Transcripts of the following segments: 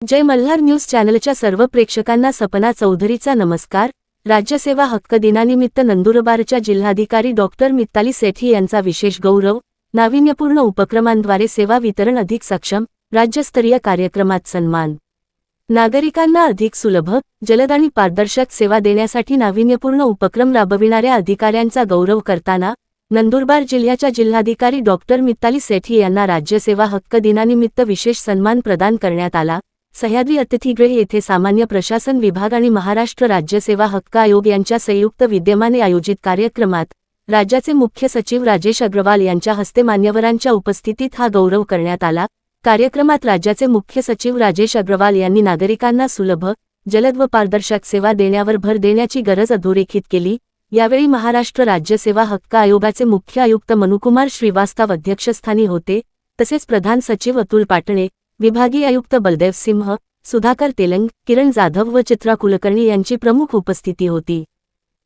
जय Malhar news चॅनलच्या सर्व प्रेक्षकांना सपना चौधरीचा नमस्कार। राज्यसेवा हक्क दिनानिमित्त नंदुरबारच्या जिल्हाधिकारी डॉक्टर मिताली सेठी यांचा विशेष गौरव, नाविन्यपूर्ण उपक्रमांद्वारे सेवा वितरण अधिक सक्षम, राज्यस्तरीय कार्यक्रमात सन्मान। नागरिकांना अधिक सुलभ, जलद आणि पारदर्शक सेवा देण्यासाठी नाविन्यपूर्ण उपक्रम राबविणाऱ्या अधिकाऱ्यांचा गौरव करताना नंदुरबार जिल्ह्याच्या जिल्हाधिकारी डॉक्टर मिताली सेठी यांना राज्यसेवा हक्क दिनानिमित्त विशेष सन्मान प्रदान करण्यात आला। सह्याद्री अतिथीगृह येथे सामान्य प्रशासन विभाग आणि महाराष्ट्र राज्य सेवा हक्क आयोग यांच्या संयुक्त विद्यमाने आयोजित कार्यक्रमात राज्याचे मुख्य सचिव राजेश अग्रवाल यांच्या हस्ते मान्यवरांच्या उपस्थितीत हा गौरव करण्यात आला। कार्यक्रमात राज्याचे मुख्य सचिव राजेश अग्रवाल यांनी नागरिकांना सुलभ, जलद व पारदर्शक सेवा देण्यावर भर देण्याची गरज अधोरेखित केली। यावेळी महाराष्ट्र राज्य सेवा हक्क आयोगाचे मुख्य आयुक्त मनुकुमार श्रीवास्तव अध्यक्षस्थानी होते, तसेच प्रधान सचिव अतुल पाटणे, विभागीय आयुक्त बलदेव सिंह, सुधाकर तेलंग, किरण जाधव व चित्रा कुलकर्णी यांची प्रमुख उपस्थिती होती।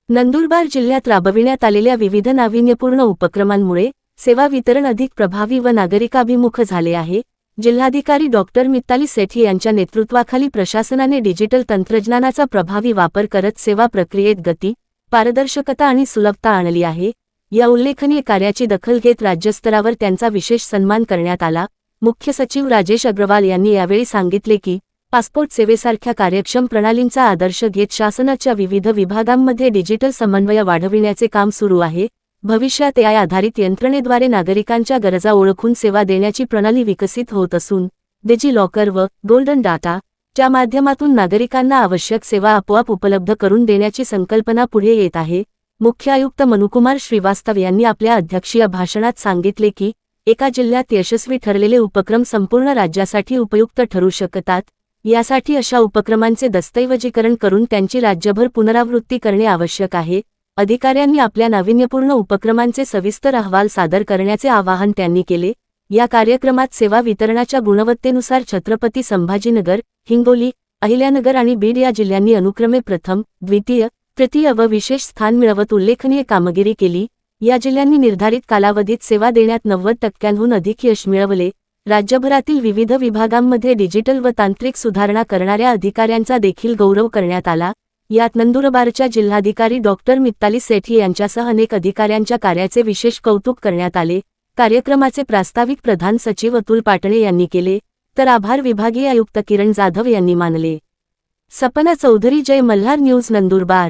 नंदुरबार जिल्ह्यात राबविण्यात आलेल्या विविध नाविन्यपूर्ण उपक्रमांमुळे सेवा वितरण अधिक प्रभावी व नागरिकाभिमुख झाले आहे। जिल्हाधिकारी डॉक्टर मिताली सेठी यांच्या नेतृत्वाखाली प्रशासनाने डिजिटल तंत्रज्ञानाचा प्रभावी वापर करत सेवा प्रक्रियेत गती, पारदर्शकता आणि सुलभता आणली आहे। या उल्लेखनीय कार्याची दखल घेत राज्यस्तरावर त्यांचा विशेष सन्मान करण्यात आला। मुख्य सचिव राजेश अग्रवाल यांनी यावेळी सांगितले की पासपोर्ट सेवेसारख्या कार्यक्षम प्रणालींचा आदर्श घेत शासनाच्या विविध विभागांमध्ये डिजिटल समन्वय वाढविण्याचे काम सुरू आहे। भविष्यात AI आधारित यंत्रणेद्वारे नागरिकांच्या गरजा ओळखून सेवा देण्याची प्रणाली विकसित होत असून डिजी लॉकर व गोल्डन डाटा च्या माध्यमातून नागरिकांना आवश्यक सेवा आपोआप उपलब्ध करून देण्याची संकल्पना पुढे येत आहे। मुख्य आयुक्त मनुकुमार श्रीवास्तव यांनी आपल्या अध्यक्षीय भाषणात सांगितले की एका जिल्ह्यात यशस्वी ठरलेले उपक्रम संपूर्ण राज्यासाठी उपयुक्त ठरू शकतात। यासाठी अशा उपक्रमांचे दस्तऐवजीकरण करून त्यांची राज्यभर पुनरावृत्ती करणे आवश्यक आहे। अधिकाऱ्यांनी आपल्या नाविन्यपूर्ण उपक्रमांचे सविस्तर अहवाल सादर करण्याचे आवाहन त्यांनी केले। या कार्यक्रमात सेवा वितरणाच्या गुणवत्तेनुसार छत्रपती संभाजीनगर, हिंगोली, अहिल्यानगर आणि बीड या जिल्ह्यांनी अनुक्रमे प्रथम, द्वितीय, तृतीय व विशेष स्थान मिळवत उल्लेखनीय कामगिरी केली। या जिल्ह्यांनी निर्धारित कालावधीत सेवा देण्यात 90% अधिक यश मिळवले। राज्यभरातील विविध विभागांमध्ये डिजिटल व तांत्रिक सुधारणा करणाऱ्या अधिकाऱ्यांचा देखील गौरव करण्यात आला। यात नंदुरबारच्या जिल्हाधिकारी डॉक्टर मिताली सेठी यांच्यासह अनेक अधिकाऱ्यांच्या कार्याचे विशेष कौतुक करण्यात आले। कार्यक्रमाचे प्रास्ताविक प्रधान सचिव अतुल पाटणे यांनी केले, तर आभार विभागीय आयुक्त किरण जाधव यांनी मानले। सपना चौधरी, जय मल्हार न्यूज, नंदुरबार।